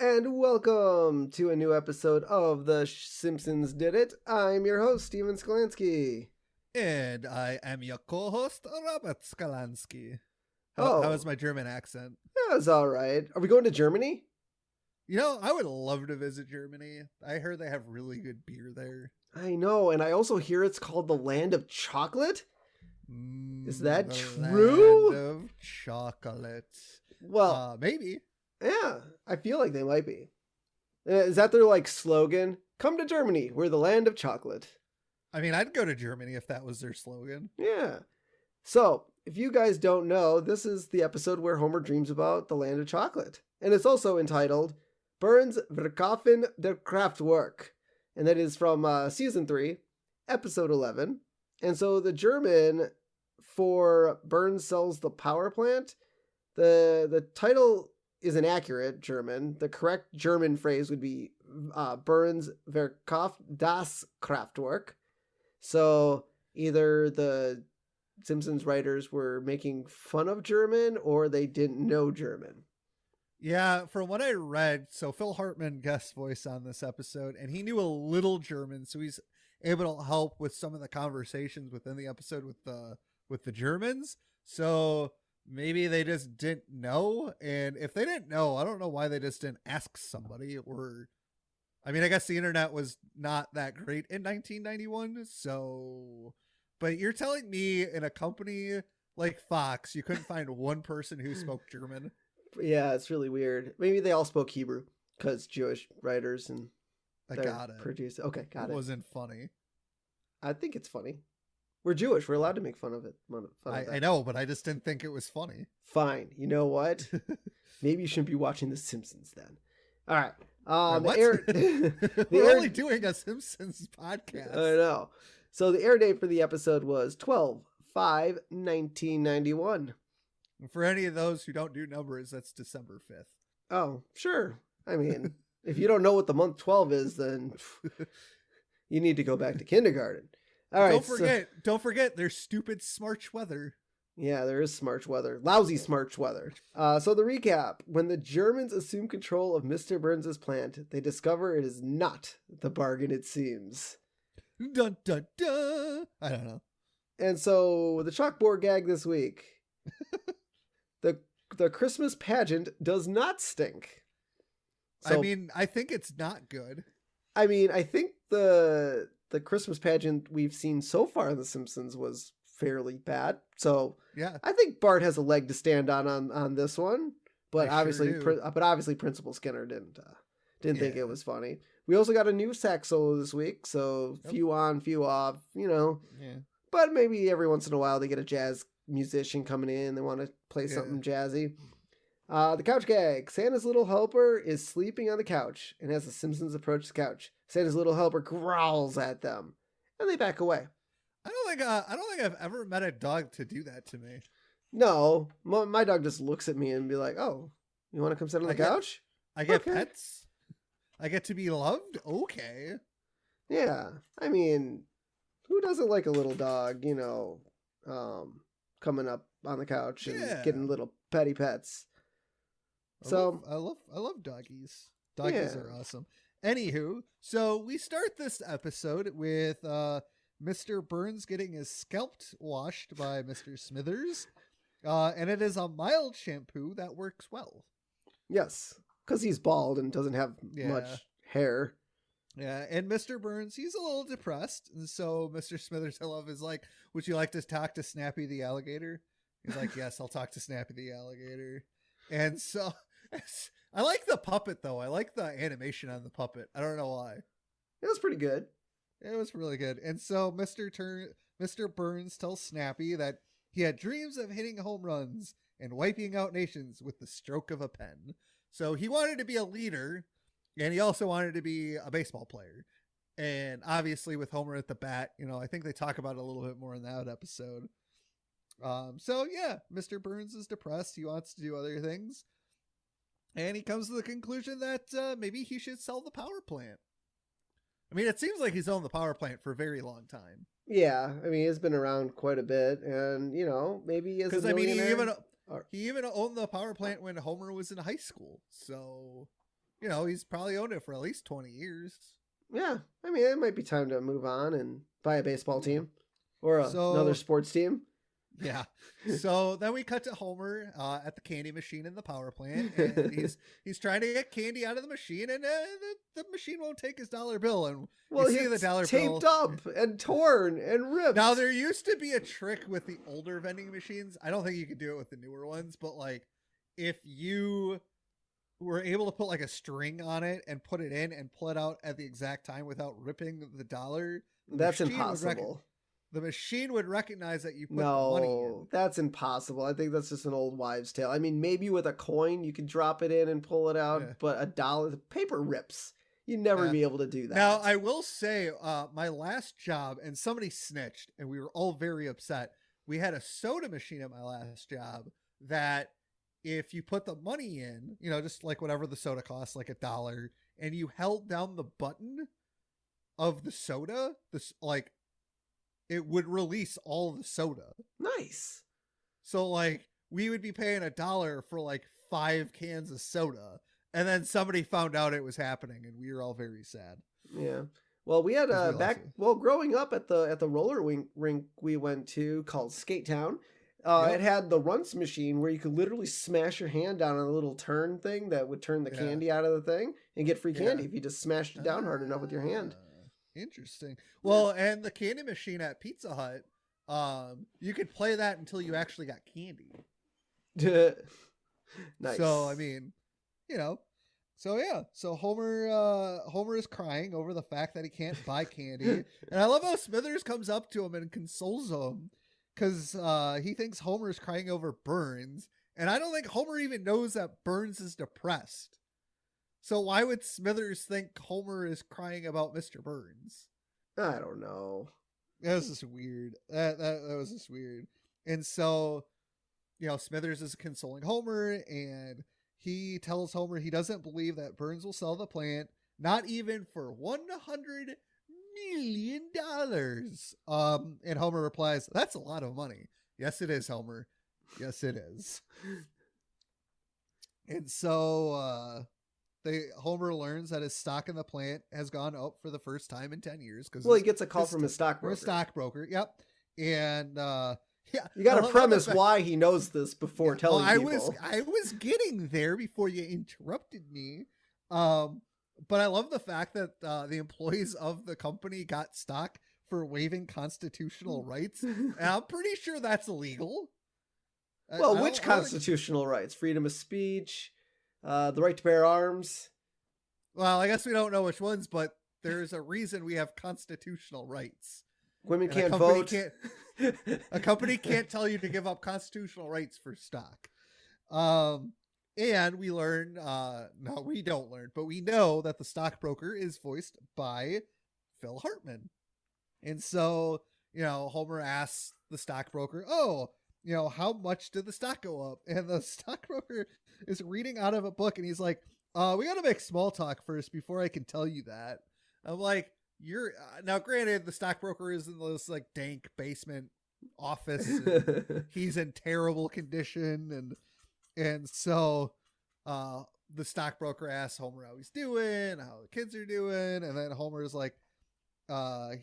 And welcome to a new episode of The Simpsons Did It. I'm your host, Steven Skalansky. And I am your co-host, Robert Skalansky. Oh. How is my German accent? That was all right. Are we going to Germany? You know, I would love to visit Germany. I heard they have really good beer there. I know, and I also hear it's called the Land of Chocolate. Is that true? Land of chocolate. Well, maybe. Yeah, I feel like they might be. Is that their like slogan? Come to Germany, we're the land of chocolate. I mean, I'd go to Germany if that was their slogan. Yeah. So, if you guys don't know, this is the episode where Homer dreams about the land of chocolate. And it's also entitled Burns Verkaufen der Kraftwerk. And that is from season 3, episode 11. And so the German for Burns sells the power plant, the title is inaccurate German. The correct German phrase would be Burns Verkauft das Kraftwerk. So either the Simpsons writers were making fun of German or they didn't know German. Yeah, from what I read, so Phil Hartman guest voice on this episode, and he knew a little German, so he's able to help with some of the conversations within the episode with the Germans. So maybe they just didn't know, and if they didn't know, I don't know why they just didn't ask somebody. Or, I mean, I guess the internet was not that great in 1991, so... But you're telling me in a company like Fox, you couldn't find one person who spoke German? Yeah, it's really weird. Maybe they all spoke Hebrew because Jewish writers and I got it. Producers. Okay, got it. It wasn't funny. I think it's funny. We're Jewish. We're allowed to make fun of it. I know, but I just didn't think it was funny. Fine. You know what? Maybe you shouldn't be watching The Simpsons then. All right. We're only doing a Simpsons podcast. I know. So the air date for the episode was 12/5/1991. For any of those who don't do numbers, that's December 5th. Oh, sure. I mean, if you don't know what the month 12 is, then you need to go back to kindergarten. All right. Don't forget, there's stupid Smarch weather. Yeah, there is Smarch weather. Lousy Smarch weather. So the recap. When the Germans assume control of Mr. Burns' plant, they discover it is not the bargain it seems. Dun, dun, dun. I don't know. And so the chalkboard gag this week. The Christmas pageant does not stink. So, I mean, I think it's not good. I mean, I think the Christmas pageant we've seen so far in The Simpsons was fairly bad. So yeah, I think Bart has a leg to stand on this one. But obviously, sure Principal Skinner didn't think it was funny. We also got a new sax solo this week, so few on, few off, you know. Yeah. But maybe every once in a while they get a jazz musician coming in. They want to play something jazzy. The couch gag. Santa's little helper is sleeping on the couch, and as the Simpsons approach the couch, Santa's little helper growls at them, and they back away. I don't think I've ever met a dog to do that to me. No, my dog just looks at me and be like, "Oh, you want to come sit on the couch?" I get pets. I get to be loved. Okay. Yeah, I mean, who doesn't like a little dog? You know, coming up on the couch and getting little petty pets. So I love doggies. Doggies are awesome. Anywho, so we start this episode with Mr. Burns getting his scalp washed by Mr. Smithers, and it is a mild shampoo that works well. Yes, because he's bald and doesn't have much hair. Yeah, and Mr. Burns, he's a little depressed, and so Mr. Smithers, I love, is like, "Would you like to talk to Snappy the alligator?" He's like, "Yes, I'll talk to Snappy the alligator." And so I like the puppet, though. I like the animation on the puppet. I don't know why. It was pretty good. It was really good. And so Mr. Burns tells Snappy that he had dreams of hitting home runs and wiping out nations with the stroke of a pen. So he wanted to be a leader, and he also wanted to be a baseball player. And obviously with Homer at the bat, you know, I think they talk about it a little bit more in that episode. So yeah, Mr. Burns is depressed. He wants to do other things. And he comes to the conclusion that maybe he should sell the power plant. I mean, it seems like he's owned the power plant for a very long time. Yeah, I mean, it's been around quite a bit, and you know, maybe as a millionaire. he even owned the power plant when Homer was in high school. So, he's probably owned it for at least 20 years. Yeah, I mean, it might be time to move on and buy a baseball team or another sports team. Yeah. So then we cut to Homer at the candy machine in the power plant, and he's trying to get candy out of the machine, and the machine won't take his dollar bill. And well, you see the dollar taped bill up and torn and ripped. Now there used to be a trick with the older vending machines. I don't think you could do it with the newer ones, but like if you were able to put like a string on it and put it in and pull it out at the exact time without ripping the dollar, that's impossible. The machine would recognize that you put money in. No, that's impossible. I think that's just an old wives' tale. I mean, maybe with a coin you could drop it in and pull it out, but a dollar, the paper rips. You'd never be able to do that. Now, I will say, my last job, and somebody snitched, and we were all very upset. We had a soda machine at my last job that if you put the money in, just like whatever the soda costs, like $1, and you held down the button of the soda, it would release all the soda. Nice. So like we would be paying $1 for like 5 cans of soda, and then somebody found out it was happening, and we were all very sad. Yeah. Well, we had growing up at the roller rink we went to called Skate Town. It had the runts machine where you could literally smash your hand down on a little turn thing that would turn the candy out of the thing and get free candy if you just smashed it down hard enough with your hand. Interesting. Well, and the candy machine at Pizza Hut, you could play that until you actually got candy. Nice. So, I mean, So Homer is crying over the fact that he can't buy candy. And I love how Smithers comes up to him and consoles him because he thinks Homer is crying over Burns. And I don't think Homer even knows that Burns is depressed. So why would Smithers think Homer is crying about Mr. Burns? I don't know. That was just weird. That was just weird. And so, Smithers is consoling Homer, and he tells Homer he doesn't believe that Burns will sell the plant, not even for $100 million. And Homer replies, "That's a lot of money." "Yes, it is, Homer. Yes, it is." And so, Homer learns that his stock in the plant has gone up for the first time in 10 years. He gets a call from his stockbroker. From a stockbroker, yep. And you got to premise why he knows this before telling people. I was getting there before you interrupted me. But I love the fact that the employees of the company got stock for waiving constitutional rights. And I'm pretty sure that's illegal. Well, which constitutional rights? Freedom of speech, the right to bear arms. Well, I guess we don't know which ones, but there's a reason we have constitutional rights. Women can't vote. A company can't tell you to give up constitutional rights for stock. And we learn, no, we don't learn, but we know that the stockbroker is voiced by Phil Hartman. And so, Homer asks the stockbroker, how much did the stock go up? And the stockbroker is reading out of a book, and he's like, we got to make small talk first before I can tell you that. I'm like, now granted, the stockbroker is in this like dank basement office. And he's in terrible condition. And so, the stockbroker asks Homer how he's doing, how the kids are doing. And then Homer's like,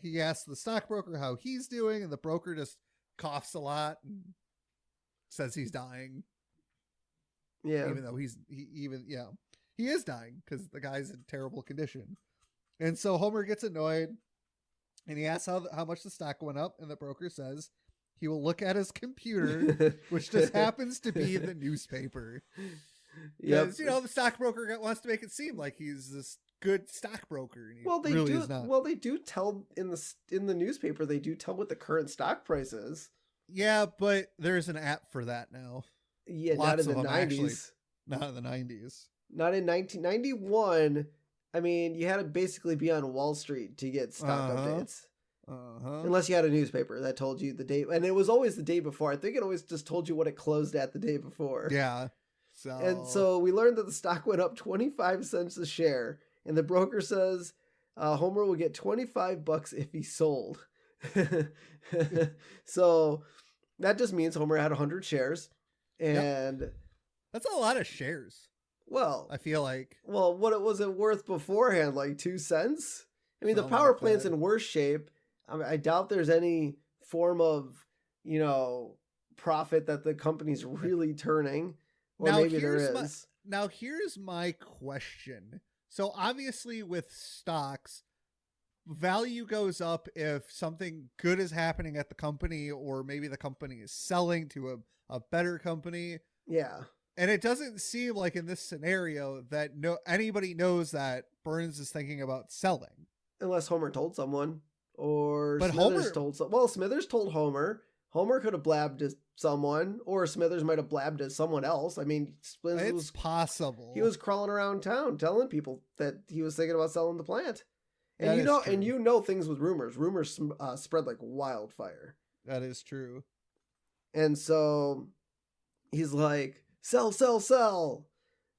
he asks the stockbroker how he's doing. And the broker just coughs a lot and says he's dying. Yeah. Even though he is dying because the guy's in terrible condition. And so Homer gets annoyed and he asks how much the stock went up. And the broker says he will look at his computer, which just happens to be the newspaper. Because, the stockbroker wants to make it seem like he's this good stockbroker. And he is not. Well, they do tell in the newspaper, they do tell what the current stock price is. Yeah, but there's an app for that now. Yeah, not in the 90s. Actually, not in the 90s. Not in 1991. I mean, you had to basically be on Wall Street to get stock updates. Unless you had a newspaper that told you the date. And it was always the day before. I think it always just told you what it closed at the day before. Yeah. So we learned that the stock went up 25 cents a share. And the broker says Homer will get $25 if he sold. So that just means Homer had 100 shares. And that's a lot of shares. Well, I feel like. Well, what was it worth beforehand? Like 2 cents? I mean, the Something power like plant's that. in worse shape. I doubt there's any form of, profit that the company's really turning. Or maybe there is. Now, here's my question. So, obviously, with stocks, value goes up if something good is happening at the company, or maybe the company is selling to a better company. Yeah. And it doesn't seem like in this scenario that anybody knows that Burns is thinking about selling. Unless Homer told someone. Or But Smithers told someone. Well, Smithers told Homer. Homer could have blabbed to someone. Or Smithers might have blabbed to someone else. I mean, it's possible. He was crawling around town telling people that he was thinking about selling the plant. And you know things with rumors. Rumors spread like wildfire. That is true. And so he's like, sell, sell, sell.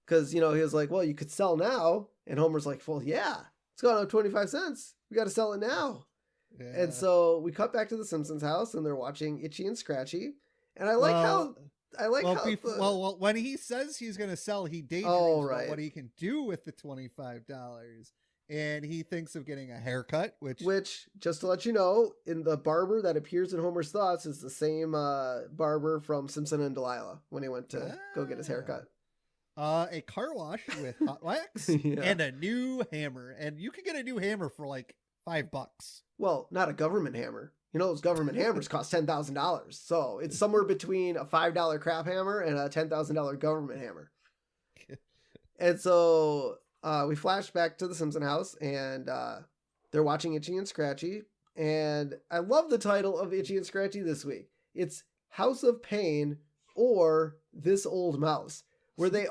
Because, he was like, well, you could sell now. And Homer's like, well, yeah, it's gone up 25 cents. We got to sell it now. Yeah. And so we cut back to the Simpsons house and they're watching Itchy and Scratchy. And I like how when he says he's going to sell, he daydreams about what he can do with the $25. And he thinks of getting a haircut, which, just to let you know, in the barber that appears in Homer's thoughts is the same barber from Simpson and Delilah when he went to go get his haircut. A car wash with hot wax and a new hammer. And you can get a new hammer for like $5. Well, not a government hammer. Those government hammers cost $10,000. So it's somewhere between a $5 crap hammer and a $10,000 government hammer. And so we flash back to the Simpson house and they're watching Itchy and Scratchy. And I love the title of Itchy and Scratchy this week. It's House of Pain or This Old Mouse. Were they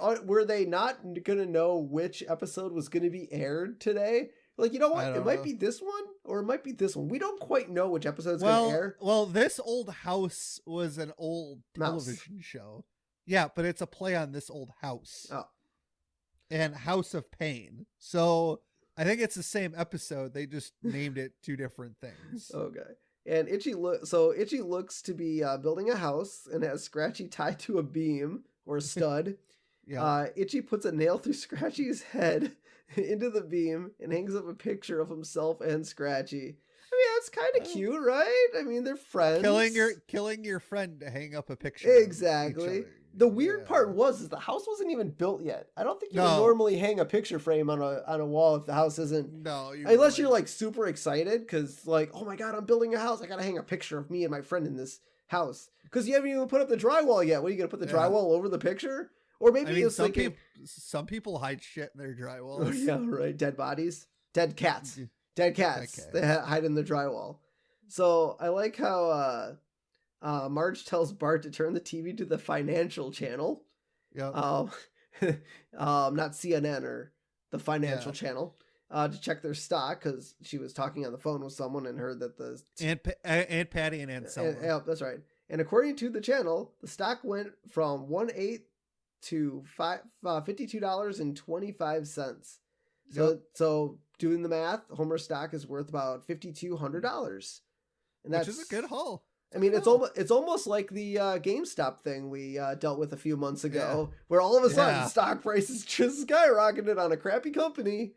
not going to know which episode was going to be aired today? Like, it might be this one or it might be this one. We don't quite know which episode's going to air. Well, This Old House was an old television show. Yeah, but it's a play on This Old House. Oh. And House of Pain. So I think it's the same episode. They just named it two different things. Okay. And Itchy looks to be building a house and has Scratchy tied to a beam or a stud. Yeah. Itchy puts a nail through Scratchy's head into the beam and hangs up a picture of himself and Scratchy. I mean, that's kind of cute, right? I mean, they're friends. Killing your friend to hang up a picture. Exactly. The weird part is the house wasn't even built yet. I don't think you would normally hang a picture frame on a wall if the house isn't. No, unless you're like super excited because like, oh my god, I'm building a house. I gotta hang a picture of me and my friend in this house because you haven't even put up the drywall yet. What are you gonna put the drywall over the picture? Or maybe some people hide shit in their drywalls. Oh, yeah, right. Dead bodies, dead cats. They hide in the drywall. So I like how Marge tells Bart to turn the TV to the financial channel. Yeah. Not CNN or the financial channel. To check their stock because she was talking on the phone with someone and heard that Aunt Patty and Aunt Selma. Yeah, that's right. And according to the channel, the stock went from 1/8 to $52.25. So doing the math, Homer's stock is worth about $5,200, and which is a good haul. I mean, it's almost like the GameStop thing we dealt with a few months ago, where all of a sudden stock prices just skyrocketed on a crappy company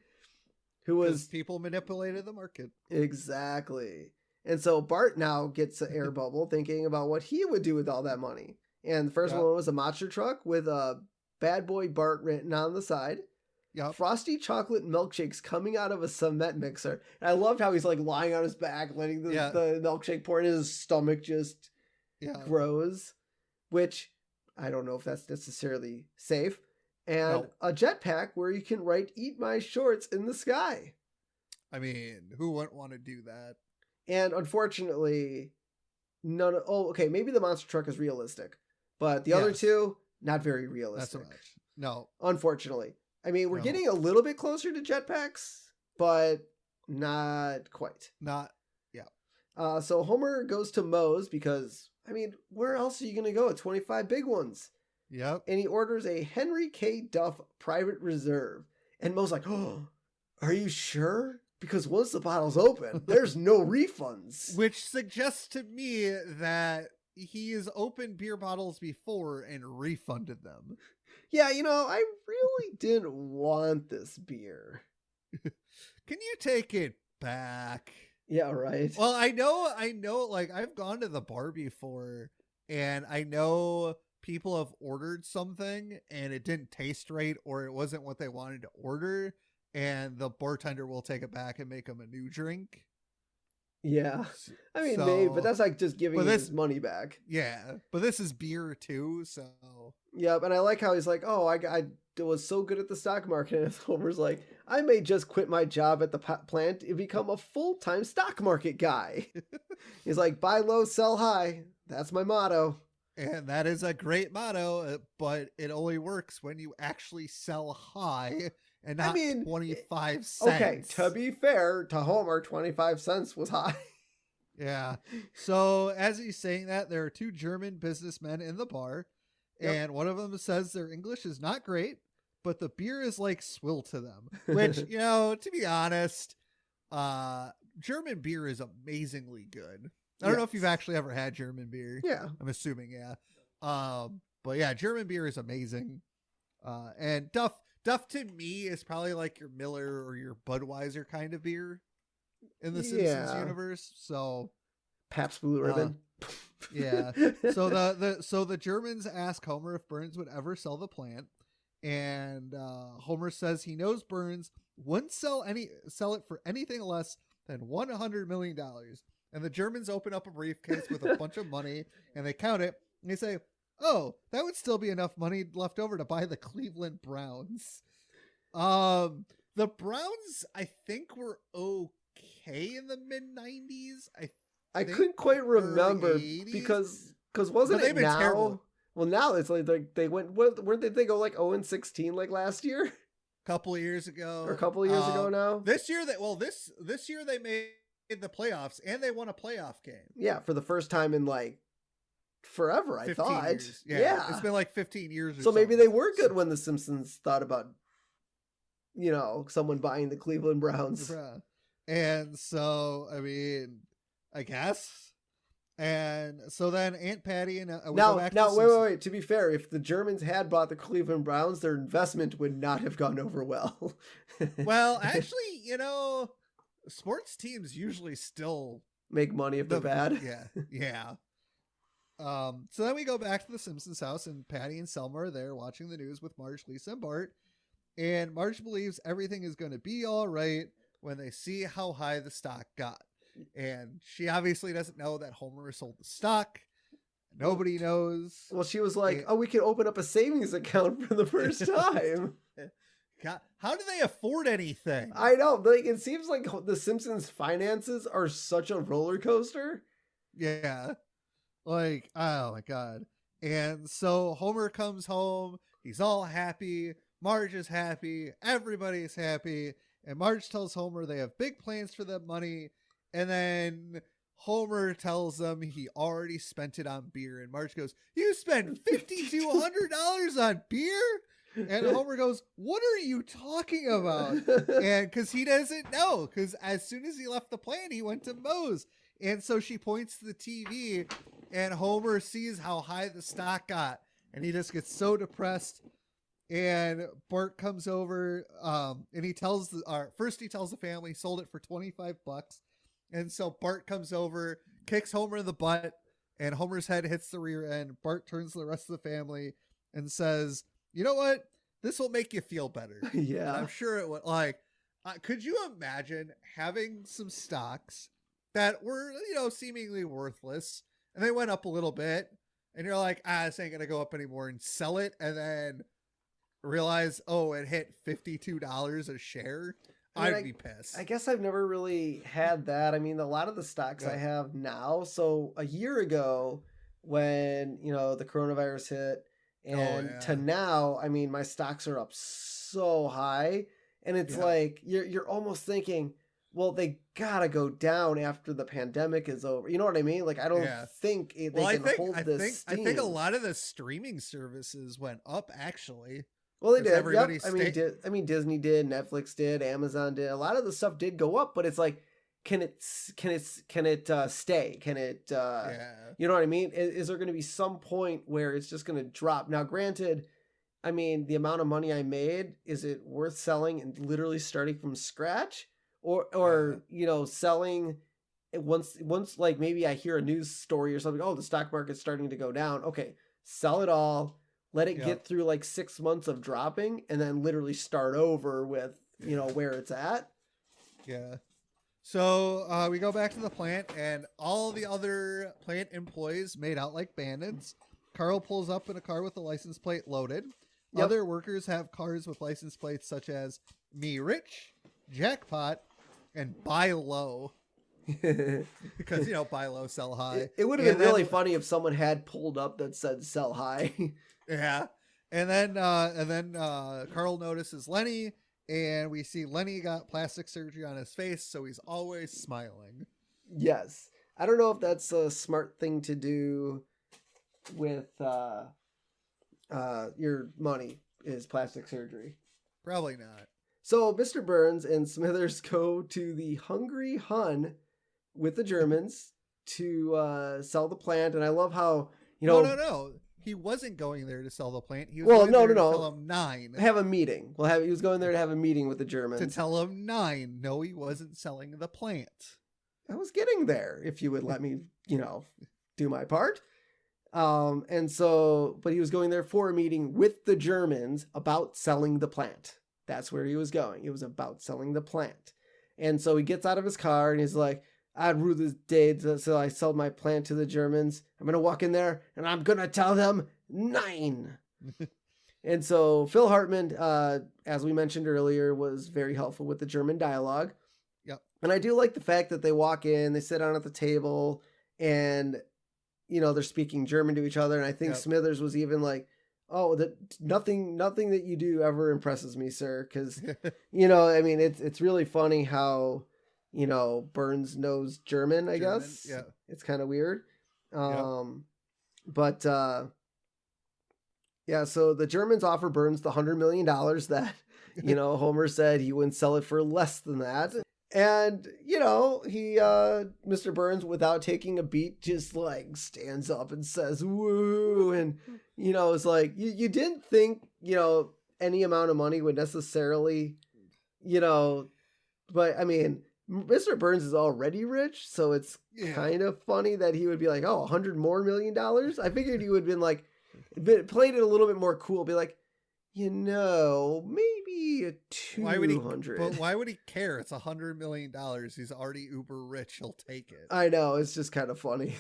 who was people manipulated the market. Exactly. And so Bart now gets an air bubble thinking about what he would do with all that money. And the first one was a monster truck with a Bad Boy Bart written on the side. Yep. Frosty chocolate milkshakes coming out of a cement mixer. And I loved how he's like lying on his back, letting the milkshake pour in his stomach just grows, which I don't know if that's necessarily safe. And a jetpack where you can write "Eat my shorts" in the sky. I mean, who wouldn't want to do that? And unfortunately, maybe the monster truck is realistic. But the other two, not very realistic. Not so much. No. Unfortunately. I mean, we're getting a little bit closer to jetpacks, but not quite. So Homer goes to Moe's because, I mean, where else are you going to go at 25 big ones? Yep. And he orders a Henry K. Duff Private Reserve. And Moe's like, oh, are you sure? Because once the bottle's open, there's no refunds. Which suggests to me that he has opened beer bottles before and refunded them. Yeah, I really didn't want this beer. Can you take it back? Yeah, right. Well, I know, like, I've gone to the bar before, and I know people have ordered something, and it didn't taste right, or it wasn't what they wanted to order, and the bartender will take it back and make them a new drink. Yeah. I mean, maybe, but that's like just giving him his money back. Yeah, but this is beer too, so. Yep, and I like how he's like, oh, I was so good at the stock market. And Homer's like, I may just quit my job at the plant and become a full-time stock market guy. He's like, buy low, sell high. That's my motto. And that is a great motto, but it only works when you actually sell high and not 25 cents. Okay, to be fair to Homer, 25 cents was high. Yeah. So as he's saying that, there are two German businessmen in the bar, and one of them says their English is not great, but the beer is like swill to them, which, to be honest, German beer is amazingly good. I don't know if you've actually ever had German beer. Yeah. I'm assuming, yeah. But yeah, German beer is amazing. And Duff to me is probably like your Miller or your Budweiser kind of beer in the Simpsons universe. So Pabst Blue Ribbon. Yeah. So the Germans ask Homer if Burns would ever sell the plant, and Homer says he knows Burns wouldn't sell it for anything less than $100 million. And the Germans open up a briefcase with a bunch of money, and they count it, and they say, oh, that would still be enough money left over to buy the Cleveland Browns. The Browns, I think, were okay in the mid-90s. I couldn't quite remember because wasn't it now? Terrible. Well, now it's like they went. Weren't they go like 0-16 like last year? Couple of years ago, or a couple of years ago now. This year this year they made the playoffs and they won a playoff game. Yeah, for the first time in like forever. I thought. Years. Yeah, it's been like 15 years. So maybe they were good when the Simpsons thought about, someone buying the Cleveland Browns. And so, I mean, I guess. And so then Aunt Patty and wait. To be fair, if the Germans had bought the Cleveland Browns, their investment would not have gone over well. Well, actually, sports teams usually still make money if they're bad. Yeah. So then we go back to the Simpsons house, and Patty and Selma are there watching the news with Marge, Lisa, and Bart. And Marge believes everything is going to be all right when they see how high the stock got. And she obviously doesn't know that Homer sold the stock. Nobody knows. Well, she was like, we can open up a savings account for the first time. God, how do they afford anything? I know. Like, it seems like the Simpsons' finances are such a roller coaster. Yeah. Like, oh my God. And so Homer comes home. He's all happy. Marge is happy. Everybody's happy. And Marge tells Homer they have big plans for the money. And then Homer tells them he already spent it on beer. And Marge goes, you spent $5,200 on beer? And Homer goes, what are you talking about? And because he doesn't know, because as soon as he left the plant, he went to Moe's. And so she points to the TV, and Homer sees how high the stock got. And he just gets so depressed. And Bart comes over, and he tells the family he sold it for $25. And so Bart comes over, kicks Homer in the butt, and Homer's head hits the rear end. Bart turns to the rest of the family and says, you know what? This will make you feel better. Yeah. And I'm sure it would. Like, could you imagine having some stocks that were, seemingly worthless, and they went up a little bit, and you're like, this ain't going to go up anymore, and sell it, and then realize, it hit $52 a share? I'd be pissed. I guess I've never really had that. I mean, a lot of the stocks I have now. So a year ago when, the coronavirus hit and to now, I mean, my stocks are up so high, and it's like, you're almost thinking, well, they gotta go down after the pandemic is over. You know what I mean? Like, I don't think they can hold this steam. I think a lot of the streaming services went up, actually. Well, they did. Yep. I mean, Disney did, Netflix did, Amazon did. A lot of the stuff did go up, but it's like, stay? Can it, you know what I mean? Is there going to be some point where it's just going to drop? Now, granted, I mean, the amount of money I made, is it worth selling and literally starting from scratch, or you know, selling once like maybe I hear a news story or something, oh, the stock market's starting to go down. Okay, sell it all, let it get through like 6 months of dropping, and then literally start over with, you know, where it's at. Yeah. So we go back to the plant, and all the other plant employees made out like bandits. Carl pulls up in a car with a license plate loaded. Yep. Other workers have cars with license plates such as Me Rich, Jackpot, and Buy Low. Because, you know, buy low, sell high. It would have been really funny if someone had pulled up that said sell high. Yeah. And then Carl notices Lenny, and we see Lenny got plastic surgery on his face, so he's always smiling. Yes. I don't know if that's a smart thing to do with your money, is plastic surgery. Probably not. So Mr. Burns and Smithers go to the Hungry Hun with the Germans to sell the plant, and I love how, you know... No. He wasn't going there to sell the plant. He was going there to tell him 9. Have a meeting. He was going there to have a meeting with the Germans. To tell him 9. No, he wasn't selling the plant. I was getting there, if you would let me, you know, do my part. And so, but he was going there for a meeting with the Germans about selling the plant. That's where he was going. It was about selling the plant. And so he gets out of his car and he's like, I'd rue this day, so I sold my plant to the Germans. I'm going to walk in there and I'm going to tell them 9. And so Phil Hartman, as we mentioned earlier, was very helpful with the German dialogue. Yep. And I do like the fact that they walk in, they sit down at the table, and, you know, they're speaking German to each other. And I think Smithers was even like, oh, nothing that you do ever impresses me, sir. Because, you know, I mean, it's really funny how, you know, Burns knows German, I guess. Yeah. It's kind of weird. But, yeah, so the Germans offer Burns the $100 million that, you know, Homer said he wouldn't sell it for less than that. And, you know, he, Mr. Burns, without taking a beat, just like stands up and says, woo. And, you know, it's like, you didn't think, you know, any amount of money would necessarily, you know, but I mean, Mr. Burns is already rich, so it's kind of funny that he would be like, oh, $100 million more? I figured he would have been like, played it a little bit more cool, be like, you know, maybe a 200. But why would he care? It's $100 million. He's already uber rich. He'll take it. I know. It's just kind of funny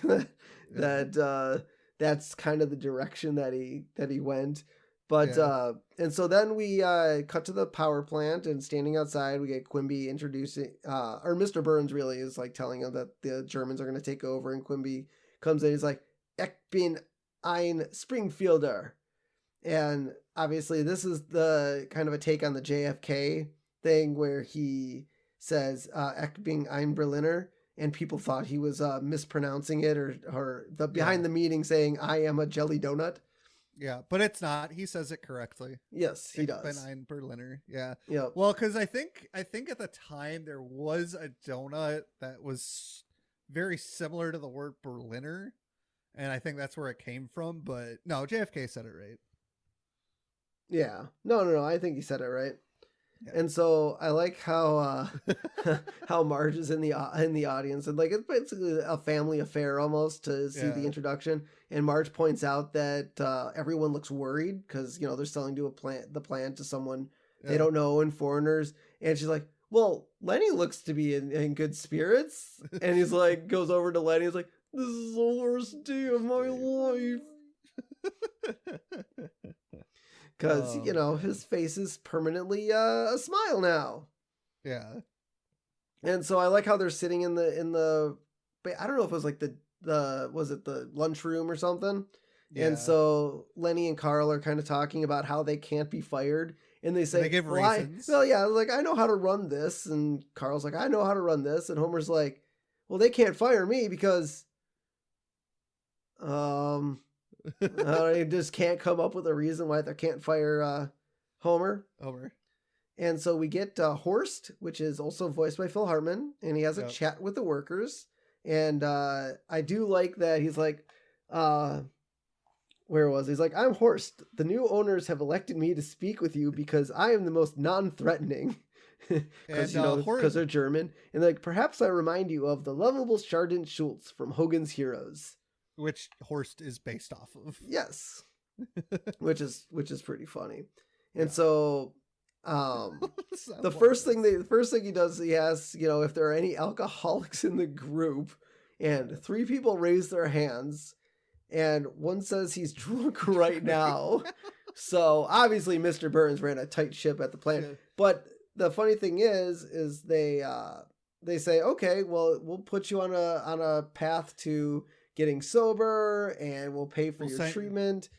that that's kind of the direction that he went. But and so then we cut to the power plant, and standing outside, we get Quimby introducing, or Mr. Burns really is like telling him that the Germans are going to take over, and Quimby comes in. He's like, "Ich bin ein Springfielder," and obviously this is the kind of a take on the JFK thing where he says "Ich bin ein Berliner," and people thought he was mispronouncing it, or the behind the meeting saying "I am a jelly donut." Yeah, but it's not. He says it correctly. Yes, he does. Ben ein Berliner. Yeah. Yeah. Well, because I think at the time there was a donut that was very similar to the word Berliner, and I think that's where it came from. But no, JFK said it right. Yeah. No. I think he said it right. Yeah. And so I like how how Marge is in the audience, and like it's basically a family affair almost to see the introduction. And Marge points out that everyone looks worried because, you know, they're selling to the plant to someone they don't know, and foreigners. And she's like, "Well, Lenny looks to be in good spirits." And he's like, goes over to Lenny. He's like, "This is the worst day of my life." Because, you know, his face is permanently a smile now. Yeah. And so I like how they're sitting in the I don't know if it was like was it the lunchroom or something? Yeah. And so Lenny and Carl are kind of talking about how they can't be fired. And they say, they give reasons. Well, yeah, like, I know how to run this. And Carl's like, I know how to run this. And Homer's like, well, they can't fire me because I just can't come up with a reason why they can't fire Homer. And so we get Horst, which is also voiced by Phil Hartman, and he has a chat with the workers. And I do like that he's like, where was he? He's like, I'm Horst. The new owners have elected me to speak with you because I am the most non-threatening. Because because they're German. And like, perhaps I remind you of the lovable Chardin Schultz from Hogan's Heroes. Which Horst is based off of. Yes. which is pretty funny. And so the first thing he does, he asks, if there are any alcoholics in the group, and 3 people raise their hands, and one says he's drunk right now. So obviously Mr. Burns ran a tight ship at the plant. Yeah. But the funny thing is they say, okay, well, we'll put you on a path to getting sober, and we'll pay for your treatment.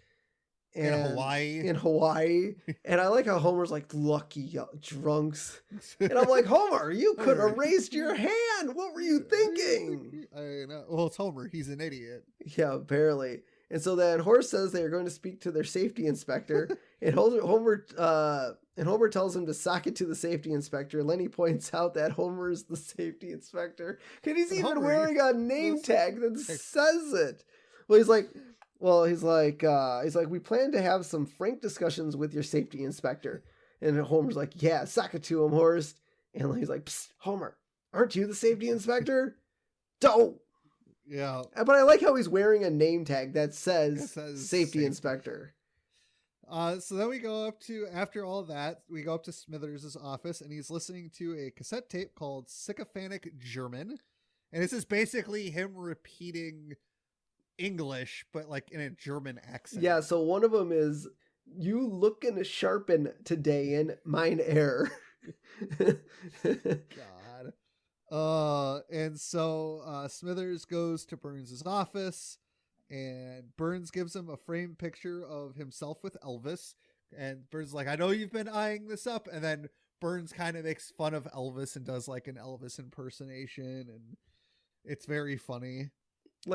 In Hawaii. And I like how Homer's like, lucky drunks. And I'm like, Homer, you could have raised your hand. What were you thinking? I know. Well, it's Homer. He's an idiot. Yeah, apparently. And so then Horst says they are going to speak to their safety inspector. And Homer tells him to sock it to the safety inspector. Lenny points out that Homer is the safety inspector. Because he's even wearing a name tag that says it. Well, he's like, we plan to have some frank discussions with your safety inspector. And Homer's like, yeah, sock it to him, Horst. And he's like, psst, Homer, aren't you the safety inspector? Don't. Yeah. But I like how he's wearing a name tag that says safety inspector. So then we go up to, after all that, we go up to Smithers' office, and he's listening to a cassette tape called Sycophantic German. And this is basically him repeating English, but like in a German accent. Yeah, so one of them is, you looking to sharpen today in mine air. God. And so Smithers goes to Burns' office, and Burns gives him a framed picture of himself with Elvis. And Burns is like, I know you've been eyeing this up. And then Burns kind of makes fun of Elvis and does like an Elvis impersonation, and it's very funny. He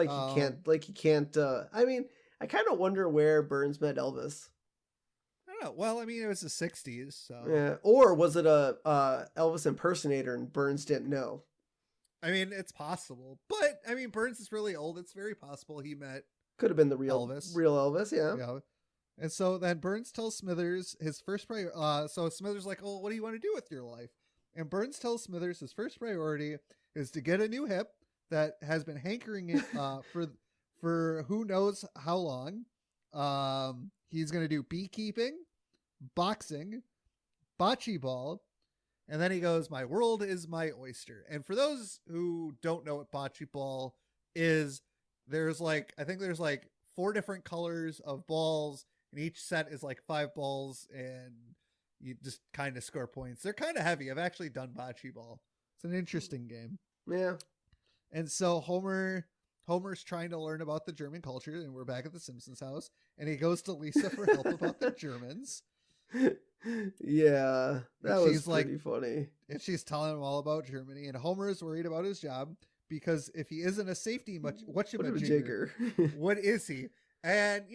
can't. I mean, I kind of wonder where Burns met Elvis. I don't know. Well, I mean, it was the 60s, so. Yeah. Or was it a Elvis impersonator and Burns didn't know? I mean, it's possible. But, I mean, Burns is really old. It's very possible he met. Could have been the real Elvis, yeah. And so then Burns tells Smithers his first priority. So Smithers like, oh, what do you want to do with your life? And Burns tells Smithers his first priority is to get a new hip that has been hankering it for who knows how long. He's going to do beekeeping, boxing, bocce ball, and then he goes, my world is my oyster. And for those who don't know what bocce ball is, there's like 4 different colors of balls, and each set is like 5 balls, and you just kind of score points. They're kind of heavy. I've actually done bocce ball. It's an interesting game. Yeah. And so Homer's trying to learn about the German culture, and we're back at the Simpsons house, and he goes to Lisa for help about the Germans. Yeah, that was pretty funny. And she's telling him all about Germany, and Homer is worried about his job because if he isn't a safety jigger, what is he? And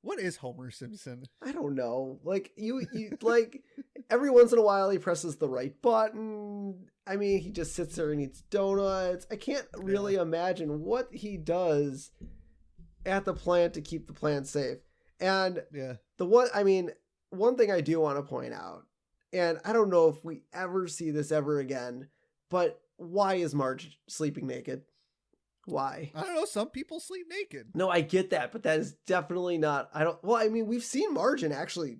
what is Homer Simpson? I don't know. Like you like every once in a while he presses the right button. I mean, he just sits there and eats donuts. I can't really imagine what he does at the plant to keep the plant safe. And one thing I do want to point out, and I don't know if we ever see this ever again, but why is Marge sleeping naked? Why? I don't know. Some people sleep naked. No, I get that, but that is definitely not. We've seen Marge in actually,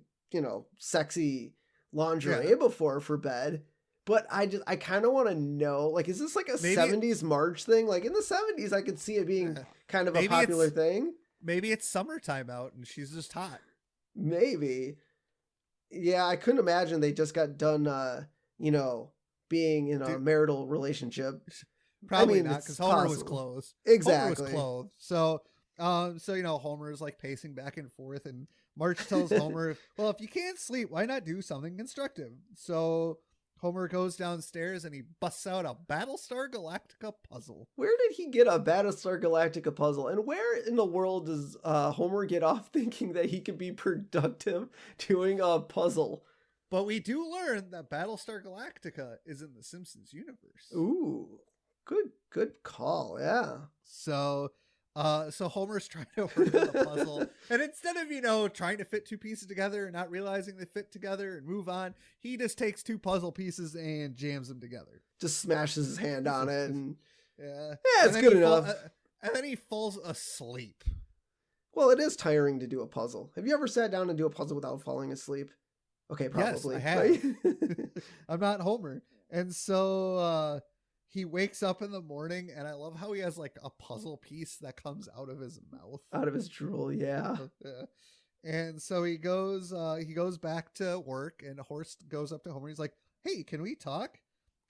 sexy lingerie before for bed, but I kind of want to know, like, is this like a 70s Marge thing? Like in the 70s, I could see it being kind of a popular thing. Maybe it's summertime out and she's just hot. Maybe. Yeah, I couldn't imagine they just got done, being in a marital relationship. Probably not, because Homer was clothed. Exactly. Homer was clothed. So Homer is like pacing back and forth, and Marge tells Homer, well, if you can't sleep, why not do something constructive? So Homer goes downstairs and he busts out a Battlestar Galactica puzzle. Where did he get a Battlestar Galactica puzzle? And where in the world does Homer get off thinking that he could be productive doing a puzzle? But we do learn that Battlestar Galactica is in the Simpsons universe. Ooh, good call. Yeah. So Homer's trying to work on the puzzle, and instead of trying to fit two pieces together and not realizing they fit together and move on, he just takes two puzzle pieces and jams them together. Just smashes his hand on it, and yeah, it's good enough. And then he falls asleep. Well, it is tiring to do a puzzle. Have you ever sat down and do a puzzle without falling asleep? Okay, probably. Yes, I have. Right? I'm not Homer. And so he wakes up in the morning, and I love how he has like a puzzle piece that comes out of his mouth. Out of his drool, yeah. And so he goes back to work, and Horst goes up to Homer. He's like, "Hey, can we talk?"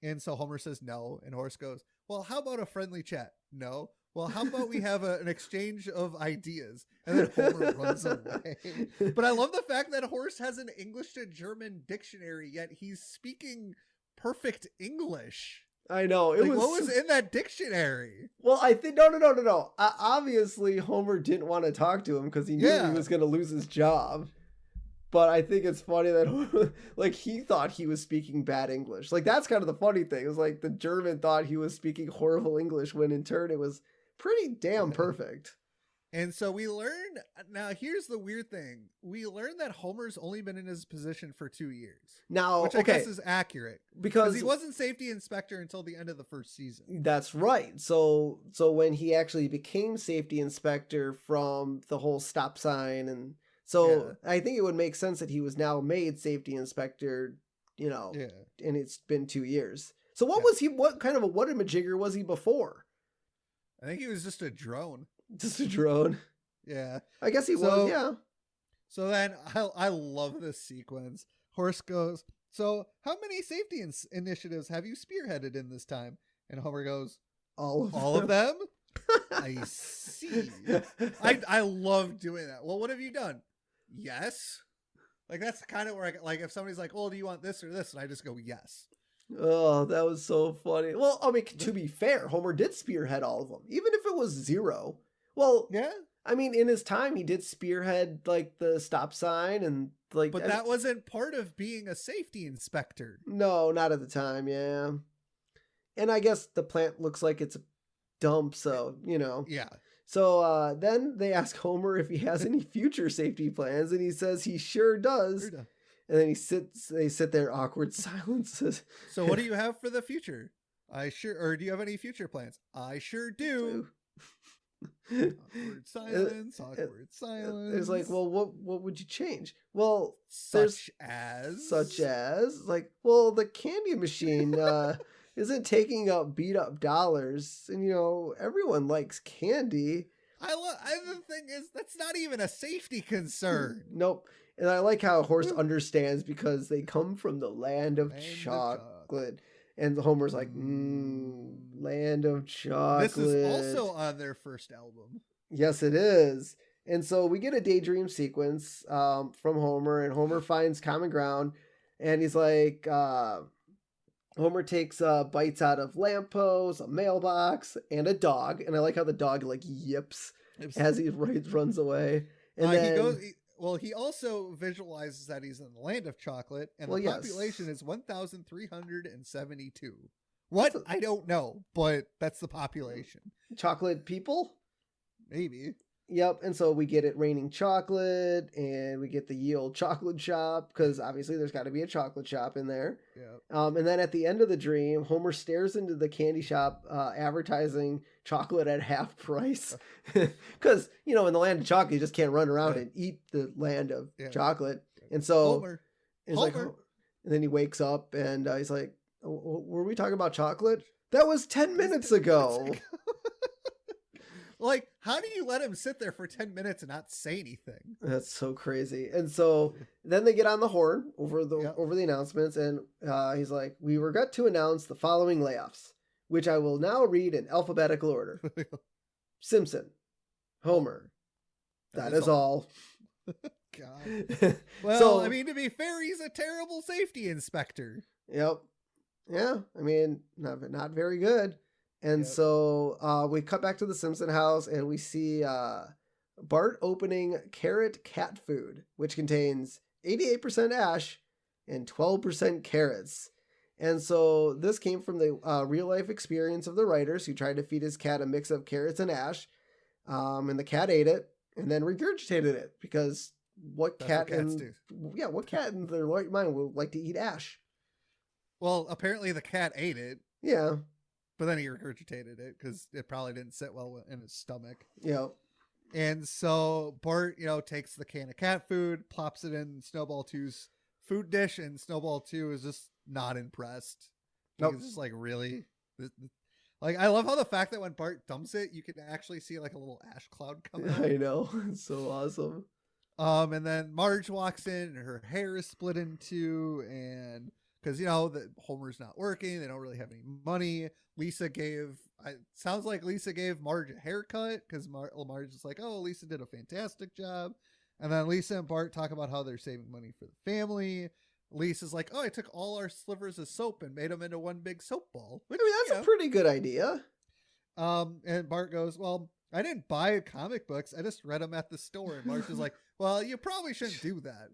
And so Homer says no, and Horst goes, "Well, how about a friendly chat?" "No." "Well, how about we have an exchange of ideas?" And then Homer runs away. But I love the fact that Horst has an English to German dictionary, yet he's speaking perfect English. I know. What was in that dictionary? Well, I think no. Obviously, Homer didn't want to talk to him because he knew he was going to lose his job. But I think it's funny that like he thought he was speaking bad English. Like that's kind of the funny thing. It was like the German thought he was speaking horrible English when in turn it was pretty damn perfect. And so we learn, now here's the weird thing. We learn that Homer's only been in his position for 2 years. Now, which I guess is accurate. Because he wasn't safety inspector until the end of the first season. That's right. So when he actually became safety inspector from the whole stop sign, and so I think it would make sense that he was now made safety inspector, and it's been 2 years. So what was he, what kind of a whatamajigger was he before? I think he was just a drone. Just a drone. Yeah. I guess he was, yeah. So then I love this sequence. Horst goes, "So how many safety initiatives have you spearheaded in this time?" And Homer goes, All of them? I see. I love doing that. "Well, what have you done?" "Yes." Like that's kind of where like if somebody's like, "Well, do you want this or this?" And I just go, "Yes." Oh, that was so funny. Well, I mean, to be fair, Homer did spearhead all of them, even if it was 0. Well, yeah. I mean, in his time, he did spearhead like the stop sign and like. But that wasn't part of being a safety inspector. No, not at the time. Yeah, and I guess the plant looks like it's a dump, so Yeah. So then they ask Homer if he has any future safety plans, and he says he sure does. And then they sit there, awkward silences. "So what do you have for the future?" Or do you have any future plans?" "I sure do." Awkward silence. It's like, well, what would you change? Well, such as like, well, the candy machine isn't taking up beat up dollars, and everyone likes candy. The thing is, that's not even a safety concern. Nope. And I like how Horst understands because they come from the land of chocolate. And Homer's like, land of chocolate. This is also on their first album. Yes, it is. And so we get a daydream sequence from Homer, and Homer finds common ground. And he's like, Homer takes bites out of lampposts, a mailbox, and a dog. And I like how the dog like yips as he runs away. And then he also visualizes that he's in the land of chocolate, and the population is 1,372. What? I don't know, but that's the population. Chocolate people? Maybe. Yep, and so we get it raining chocolate, and we get the ye old chocolate shop, because obviously there's got to be a chocolate shop in there. Yep. And then at the end of the dream, Homer stares into the candy shop advertising chocolate at half price. Because, in the land of chocolate, you just can't run around and eat the land of chocolate. And so, Homer. Like, and then he wakes up, and he's like, were we talking about chocolate? That was 10 minutes ago. Like, how do you let him sit there for 10 minutes and not say anything? That's so crazy. And so then they get on the horn over the announcements, and he's like, "We regret to announce the following layoffs, which I will now read in alphabetical order. Simpson, Homer. That is all." God. Well, I mean, to be fair, he's a terrible safety inspector. Yep. Yeah. I mean, not very good. And so we cut back to the Simpson house, and we see Bart opening carrot cat food, which contains 88% ash and 12% carrots. And so this came from the real life experience of the writers who tried to feed his cat a mix of carrots and ash. And the cat ate it and then regurgitated it because what cat in their right mind would like to eat ash? Well, apparently the cat ate it. Yeah. But then he regurgitated it because it probably didn't sit well in his stomach. Yeah. And so Bart, takes the can of cat food, plops it in Snowball 2's food dish, and Snowball 2 is just not impressed. Nope. It's just like, really? Like, I love how the fact that when Bart dumps it, you can actually see like a little ash cloud come out. I know. It's so awesome. And then Marge walks in and her hair is split in two, and because that Homer's not working, they don't really have any money. Sounds like Lisa gave Marge a haircut because Marge is like, oh, Lisa did a fantastic job. And then Lisa and Bart talk about how they're saving money for the family. Lisa's like, oh, I took all our slivers of soap and made them into one big soap ball. Which, that's a pretty good idea. And Bart goes, well, I didn't buy comic books. I just read them at the store. And Marge is like, well, you probably shouldn't do that.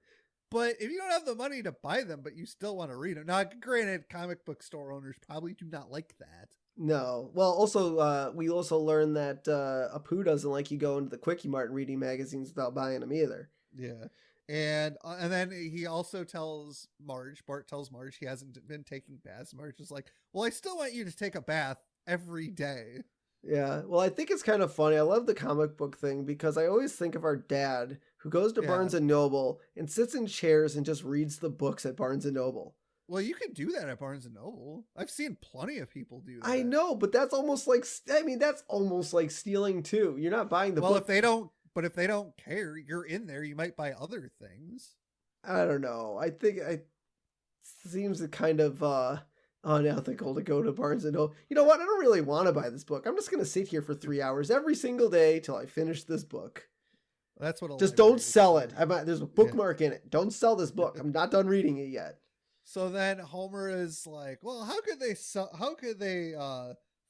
But if you don't have the money to buy them, but you still want to read them. Now, granted, comic book store owners probably do not like that. No. Well, also, we also learned that Apu doesn't like you going to the Quickie Mart and reading magazines without buying them either. Yeah. And then he also tells Bart tells Marge he hasn't been taking baths. Marge is like, well, I still want you to take a bath every day. Yeah. Well, I think it's kind of funny. I love the comic book thing because I always think of our dad who goes to Barnes & Noble and sits in chairs and just reads the books at Barnes & Noble. Well, you can do that at Barnes & Noble. I've seen plenty of people do that. I know, but that's almost like stealing too. You're not buying the book. But if they don't care, you're in there, you might buy other things. I don't know. I think it seems kind of unethical to go to Barnes & Noble. You know what? I don't really want to buy this book. I'm just going to sit here for 3 hours every single day till I finish this book. That's what. Just don't sell it. There's a bookmark in it. Don't sell this book. I'm not done reading it yet. So then Homer is like, well, how could they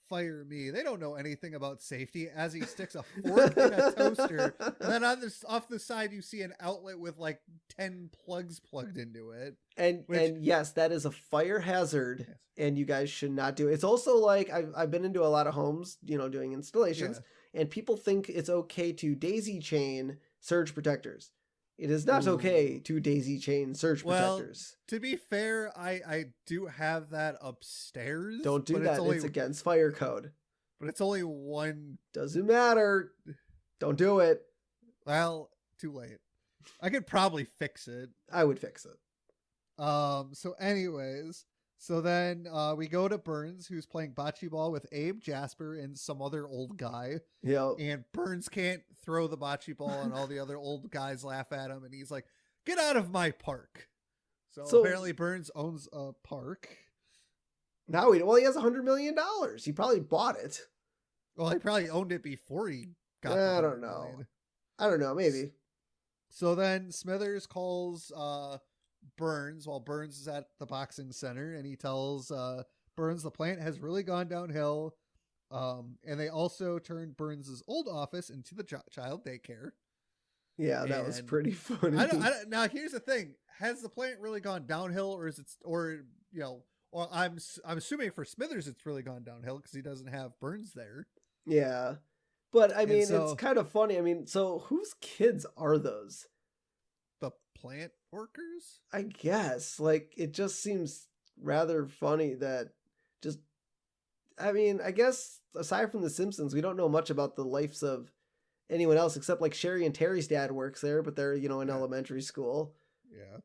fire me? They don't know anything about safety. As he sticks a fork in a toaster, and then off the side you see an outlet with like 10 plugs plugged into it. And yes, that is a fire hazard, and you guys should not do it. It's also like I've been into a lot of homes, doing installations, and people think it's okay to daisy chain surge protectors. It is not okay to daisy chain surge protectors. To be fair, I do have that upstairs. Don't do that. It's against fire code. But it's only one. Doesn't matter. Don't do it. Well, too late. I could probably fix it. I would fix it. So anyways, so then we go to Burns, who's playing bocce ball with Abe, Jasper, and some other old guy. Yeah. And Burns can't throw the bocce ball, and all the other old guys laugh at him, and he's like, "Get out of my park!" So apparently Burns owns a park. He has $100 million. He probably bought it. Well, he probably owned it before he got. I don't know. Maybe. So then Smithers calls Burns while Burns is at the boxing center, and he tells Burns the plant has really gone downhill, and they also turned Burns's old office into the child daycare. Yeah, that was pretty funny. Now here's the thing: has the plant really gone downhill, or is it, or I'm assuming for Smithers it's really gone downhill because he doesn't have Burns there. Yeah, but I mean it's kind of funny. I mean, so whose kids are those? The plant workers? I guess. Like, it just seems rather funny that I guess aside from The Simpsons, we don't know much about the lives of anyone else except like Sherry and Terry's dad works there, but they're, in elementary school. Yeah.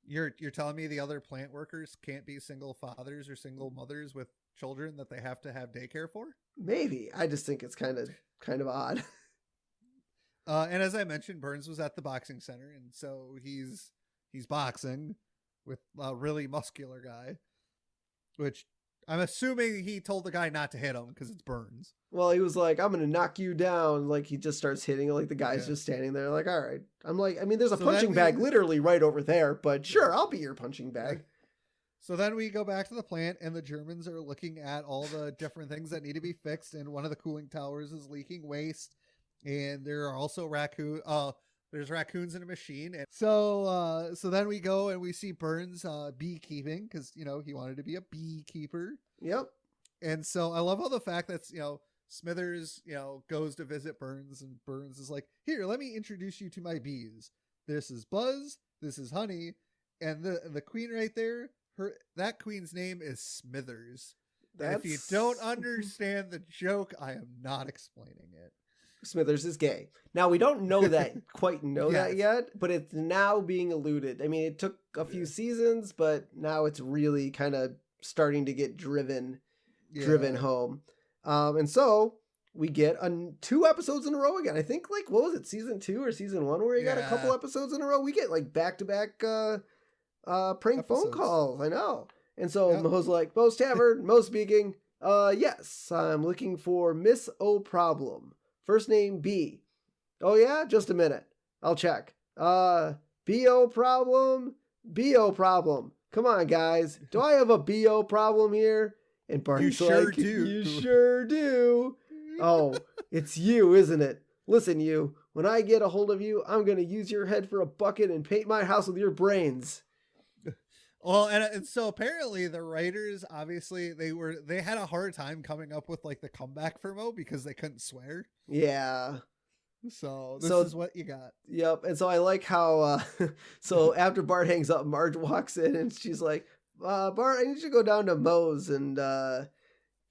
You're telling me the other plant workers can't be single fathers or single mothers with children that they have to have daycare for? Maybe. I just think it's kind of odd. And as I mentioned, Burns was at the boxing center, and so he's boxing with a really muscular guy, which I'm assuming he told the guy not to hit him because it's Burns. Well, he was like, I'm going to knock you down. Like, he just starts hitting it. Like, the guy's just standing there like, all right. I'm like, there's a punching bag literally right over there, but sure, I'll be your punching bag. So then we go back to the plant, and the Germans are looking at all the different things that need to be fixed, and one of the cooling towers is leaking waste. And there are also there's raccoons in a machine. And so then we go and we see Burns beekeeping because, you know, he wanted to be a beekeeper. Yep. And so I love how the fact that's, you know, Smithers, you know, goes to visit Burns and Burns is like, here, let me introduce you to my bees. This is Buzz. This is Honey. And the queen right there, that queen's name is Smithers. And if you don't understand the joke, I am not explaining it. Smithers is gay. Now, we don't know that, Yes. that yet, but it's now being alluded. I mean, it took a few seasons, but now it's really kind of starting to get driven home. And so we get 2 episodes in a row again. I think, like, what was it, season 2 or season 1 where you got a couple episodes in a row? We get, like, back-to-back prank phone calls. I know. And so Mo's like, Mo's Tavern, Mo speaking. Yes, I'm looking for Miss O Problem. First name B. Oh yeah? Just a minute. I'll check. B-O problem? B-O problem. Come on, guys. Do I have a B-O problem here? And Barney's You sure like, do. You sure do. Oh, it's you, isn't it? Listen, you. When I get a hold of you, I'm going to use your head for a bucket and paint my house with your brains. Well, and so apparently the writers, obviously, they had a hard time coming up with like the comeback for Mo because they couldn't swear. Yeah. So this is what you got. Yep. And so I like how, so after Bart hangs up, Marge walks in and she's like, Bart, I need you to go down to Moe's and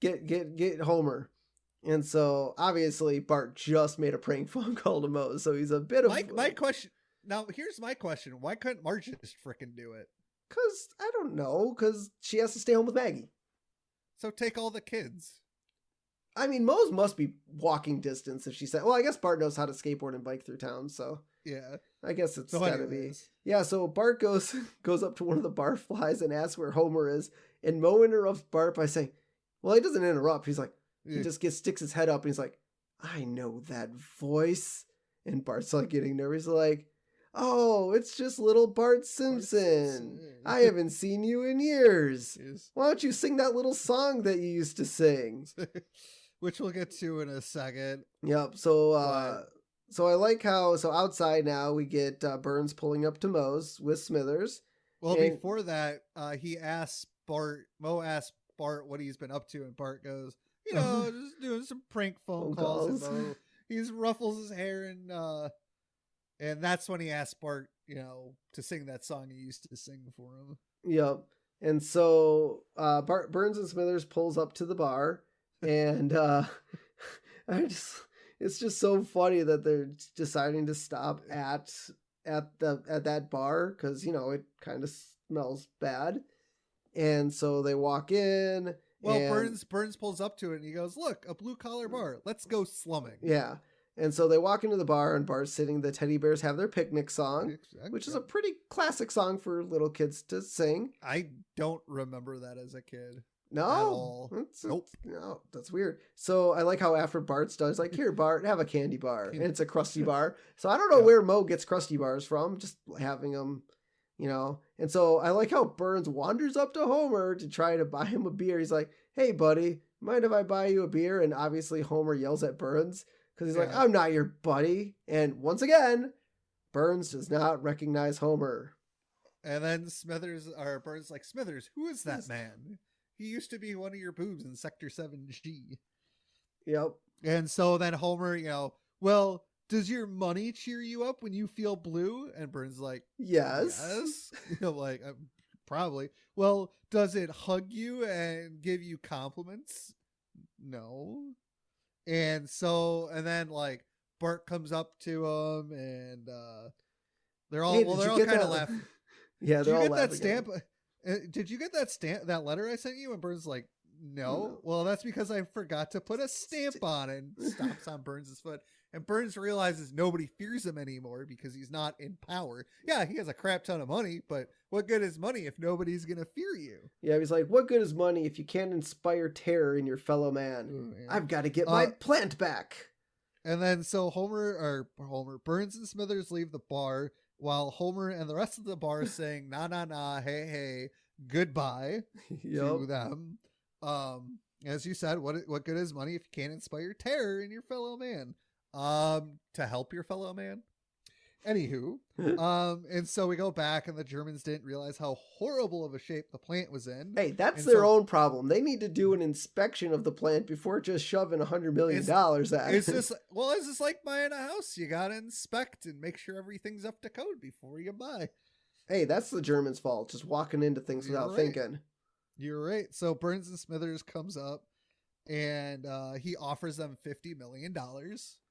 get Homer. And so obviously Bart just made a prank phone call to Moe's. So he's a bit of my question. Now, here's my question. Why couldn't Marge just frickin' do it? Because, I don't know, because she has to stay home with Maggie. So take all the kids. I mean, Moe's must be walking distance if she said, well, I guess Bart knows how to skateboard and bike through town, so. Yeah. I guess it's gotta be. Yeah, so Bart goes up to one of the barflies and asks where Homer is, and Mo interrupts Bart by saying, well, he doesn't interrupt. He's like, he just sticks his head up, and he's like, I know that voice. And Bart's like getting nervous, like, oh, it's just little Bart Simpson. I haven't seen you in years. Yes. Why don't you sing that little song that you used to sing? Which we'll get to in a second. Yep. So, so I like how, so outside now we get Burns pulling up to Moe's with Smithers. Well, before that, Mo asks Bart what he's been up to, and Bart goes, you know, just doing some prank phone calls. And Mo, he ruffles his hair and that's when he asked Bart, you know, to sing that song he used to sing for him. Yep. And so Burns and Smithers pulls up to the bar, and it's just so funny that they're deciding to stop at that bar because, you know, it kind of smells bad. And so they walk in. Well, Burns pulls up to it and he goes, look, a blue collar bar. Let's go slumming. Yeah. And so they walk into the bar, and Bart's sitting. The teddy bears have their picnic song, which is a pretty classic song for little kids to sing. I don't remember that as a kid. No. At all. Nope. No, that's weird. So I like how after Bart's done, it's like, here, Bart, have a candy bar. And it's a Krusty bar. So I don't know where Mo gets Krusty bars from, just having them, you know. And so I like how Burns wanders up to Homer to try to buy him a beer. He's like, hey, buddy, mind if I buy you a beer? And obviously Homer yells at Burns. Because he's like, I'm not your buddy. And once again, Burns does not recognize Homer. And then Burns like, Smithers, who is that man? He used to be one of your boobs in Sector 7G. Yep. And so then Homer, you know, well, does your money cheer you up when you feel blue? And Burns is like, yes. You know, like, probably. Well, does it hug you and give you compliments? No. And then like Bart comes up to him and they're all kind of laughing. Yeah, they're all laughing. Did you get that stamp, that letter I sent you? And Burns like, no. Well, that's because I forgot to put a stamp on it. And stomps on Burns' foot. And Burns realizes nobody fears him anymore because he's not in power. Yeah, he has a crap ton of money, but what good is money if nobody's going to fear you? Yeah, he's like, what good is money if you can't inspire terror in your fellow man? I've got to get my plant back. And then so Burns and Smithers leave the bar while Homer and the rest of the bar is saying, nah, nah, nah, hey, hey, goodbye to them. As you said, what good is money if you can't inspire terror in your fellow man? To help your fellow man. Anywho, and so we go back, and the Germans didn't realize how horrible of a shape the plant was in. Hey, that's and their own problem. They need to do an inspection of the plant before just shoving $100 million at it. It's just like buying a house. You gotta inspect and make sure everything's up to code before you buy. Hey, that's the Germans' fault. Just walking into things without thinking. You're right. So Burns and Smithers comes up, and he offers them $50 million.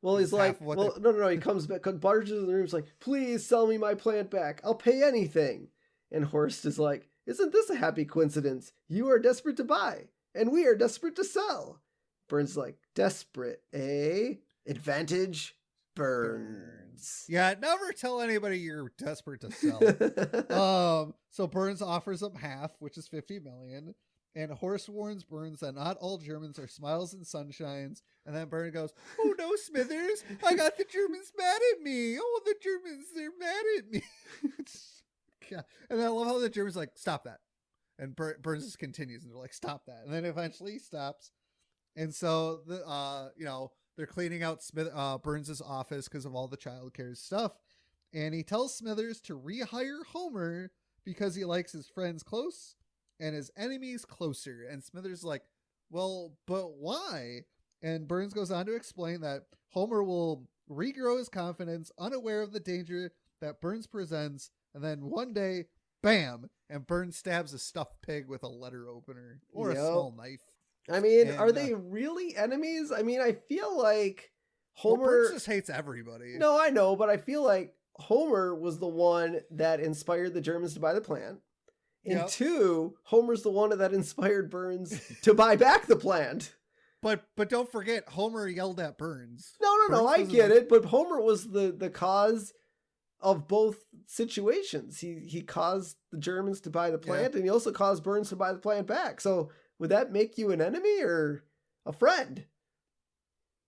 Well, he's like, no. He comes back, barges in the room. He's like, please sell me my plant back. I'll pay anything. And Horst is like, isn't this a happy coincidence? You are desperate to buy, and we are desperate to sell. Burns is like, desperate, eh? Advantage, Burns. Yeah, never tell anybody you're desperate to sell. So Burns offers them half, which is $50 million. And Horst warns Burns that not all Germans are smiles and sunshines. And then Burns goes, oh no, Smithers, I got the Germans mad at me. Oh, the Germans, they're mad at me. God. And I love how the Germans are like, stop that. And Burns just continues, and they're like, stop that. And then eventually he stops. And so, they're cleaning out Burns' office because of all the childcare stuff. And he tells Smithers to rehire Homer because he likes his friends close and his enemies closer. And Smithers is like, well, but why? And Burns goes on to explain that Homer will regrow his confidence, unaware of the danger that Burns presents. And then one day, bam, and Burns stabs a stuffed pig with a letter opener or a small knife. I mean, are they really enemies? I mean, I feel like Homer... Burns just hates everybody. No, I know, but I feel like Homer was the one that inspired the Germans to buy the plant. And two, Homer's the one that inspired Burns to buy back the plant. But don't forget, Homer yelled at Burns. No, I get it, but Homer was the cause of both situations. He caused the Germans to buy the plant, and he also caused Burns to buy the plant back. So would that make you an enemy or a friend?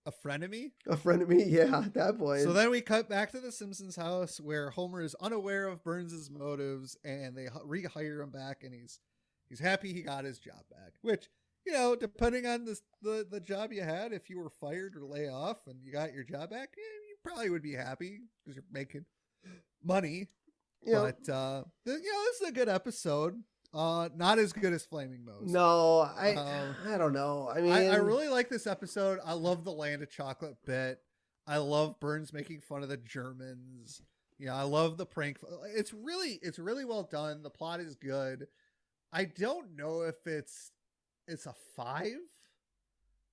A frenemy? A frenemy, yeah, at that point. So then we cut back to the Simpsons house where Homer is unaware of Burns' motives, and they rehire him back, and he's happy he got his job back. Which, depending on the job you had, if you were fired or lay off and you got your job back, you probably would be happy because you're making money. But this is a good episode. Not as good as Flaming Moe's. No, I don't know. I mean, I really like this episode. I love the Land of Chocolate bit. I love Burns making fun of the Germans. I love the prank. It's really well done. The plot is good. I don't know if it's a 5.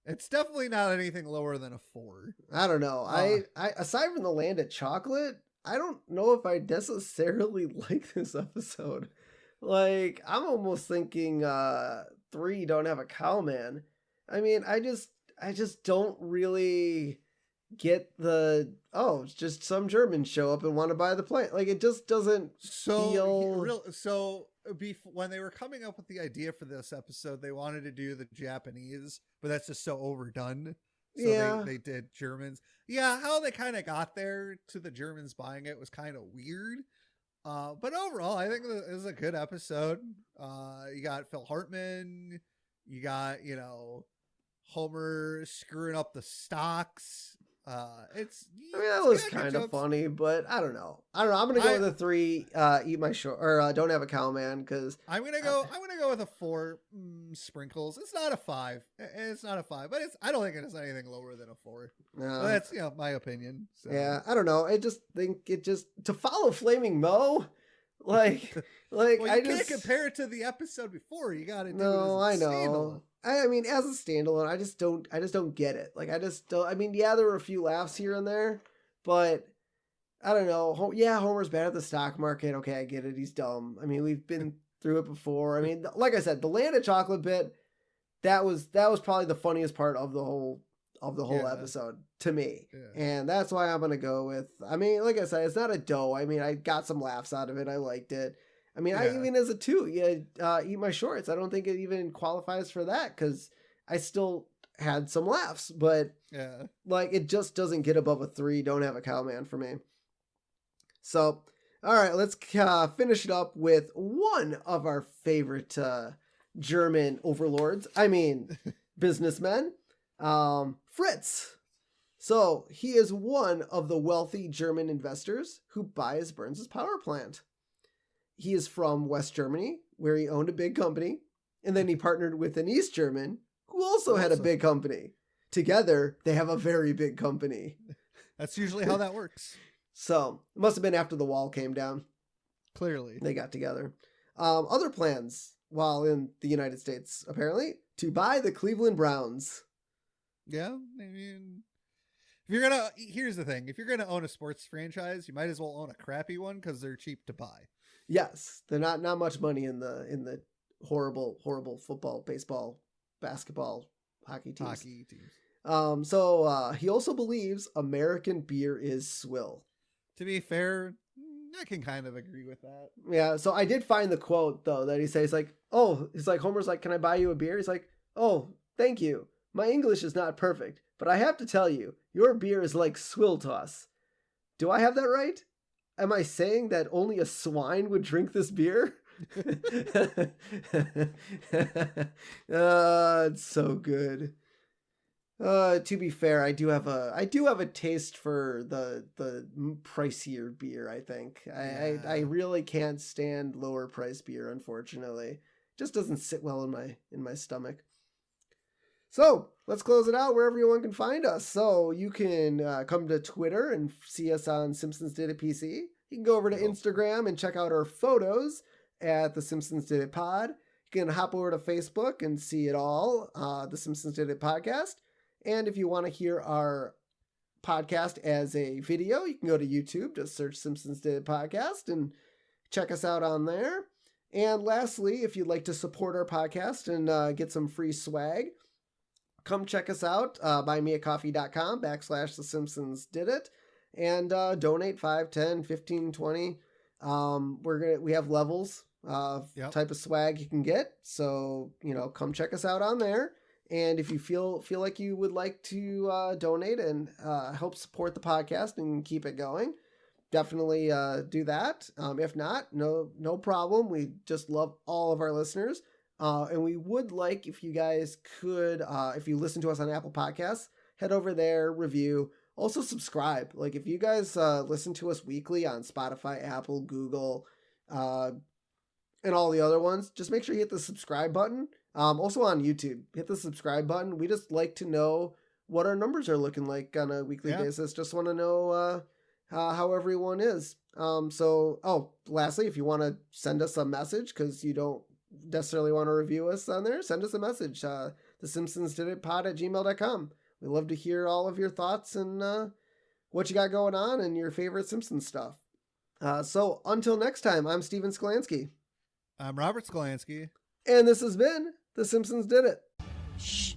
It's definitely not anything lower than a 4. I don't know. I aside from the Land of Chocolate, I don't know if I necessarily like this episode. Like, I'm almost thinking 3 Don't Have a Cowman. I mean, I just don't really get it's just some Germans show up and want to buy the plant. Like, it just doesn't feel... when they were coming up with the idea for this episode, they wanted to do the Japanese, but that's just so overdone. So they did Germans. Yeah, how they kind of got there to the Germans buying it was kind of weird. But overall, I think it was a good episode. You got Phil Hartman. You got, Homer screwing up the stocks. That was kind of funny, but I don't know. I'm gonna go with a 3. Eat my short, or Don't Have a Cowman, because I'm gonna go with a 4. Sprinkles. It's not a 5. It's not a 5, but I don't think it's anything lower than a 4. No, that's my opinion. So. Yeah, I don't know. I just think to follow Flaming Moe, like well, you can't compare it to the episode before. You got to do it. No, I know. Standalone. I mean, as a standalone, I just don't get it. Like, I just don't. I mean, yeah, there were a few laughs here and there, but I don't know. Homer's bad at the stock market. Okay, I get it. He's dumb. I mean, we've been through it before. I mean, like I said, the Land of Chocolate bit, that was probably the funniest part of the whole episode to me. Yeah. And that's why I'm going to go with, I mean, like I said, it's not a dough. I mean, I got some laughs out of it. I liked it. I mean, I even as a 2, Eat My Shorts. I don't think it even qualifies for that because I still had some laughs, but like it just doesn't get above a 3. Don't Have a Cowman for me. So, all right, let's finish it up with one of our favorite German overlords. I mean, businessmen, Fritz. So he is one of the wealthy German investors who buys Burns' power plant. He is from West Germany, where he owned a big company, and then he partnered with an East German who also had a big company. Together, they have a very big company. That's usually how that works. So it must have been after the wall came down. Clearly. They got together. Other plans while in the United States, apparently, to buy the Cleveland Browns. Yeah, I mean, if you're gonna, here's the thing: if you're gonna own a sports franchise, you might as well own a crappy one because they're cheap to buy. Yes, they're not much money in the horrible football, baseball, basketball, hockey teams. So he also believes American beer is swill. To be fair, I can kind of agree with that. Yeah, so I did find the quote, though, that he says, like, oh, he's like, Homer's like, can I buy you a beer? He's like, oh, thank you. My English is not perfect, but I have to tell you, your beer is like swill to us. Do I have that right? Am I saying that only a swine would drink this beer? It's so good. To be fair, I do have a taste for the pricier beer. I think I really can't stand lower price beer. Unfortunately, it just doesn't sit well in my stomach. So let's close it out where everyone can find us. So you can come to Twitter and see us on Simpsons Did It PC. You can go over to Instagram and check out our photos at The Simpsons Did It Pod. You can hop over to Facebook and see it all, The Simpsons Did It Podcast. And if you want to hear our podcast as a video, you can go to YouTube, just search Simpsons Did It Podcast and check us out on there. And lastly, if you'd like to support our podcast and get some free swag, come check us out, buymeacoffee.com/The Simpsons Did It, and donate 5, 10, 15, 20. We have levels of type of swag you can get. So, come check us out on there. And if you feel like you would like to donate and help support the podcast and keep it going, definitely do that. If not, no problem. We just love all of our listeners. And we would like if you guys could, if you listen to us on Apple Podcasts, head over there, review, also subscribe. Like if you guys listen to us weekly on Spotify, Apple, Google, and all the other ones, just make sure you hit the subscribe button. Also on YouTube, hit the subscribe button. We just like to know what our numbers are looking like on a weekly basis. Just want to know how everyone is. Lastly, if you want to send us a message because you don't necessarily want to review us on there, send us a message. The Simpsons Did It Pod at gmail.com. We love to hear all of your thoughts and what you got going on and your favorite Simpsons stuff. So until next time, I'm Steven Skolansky. I'm Robert Skolansky. And this has been The Simpsons Did It. Shh.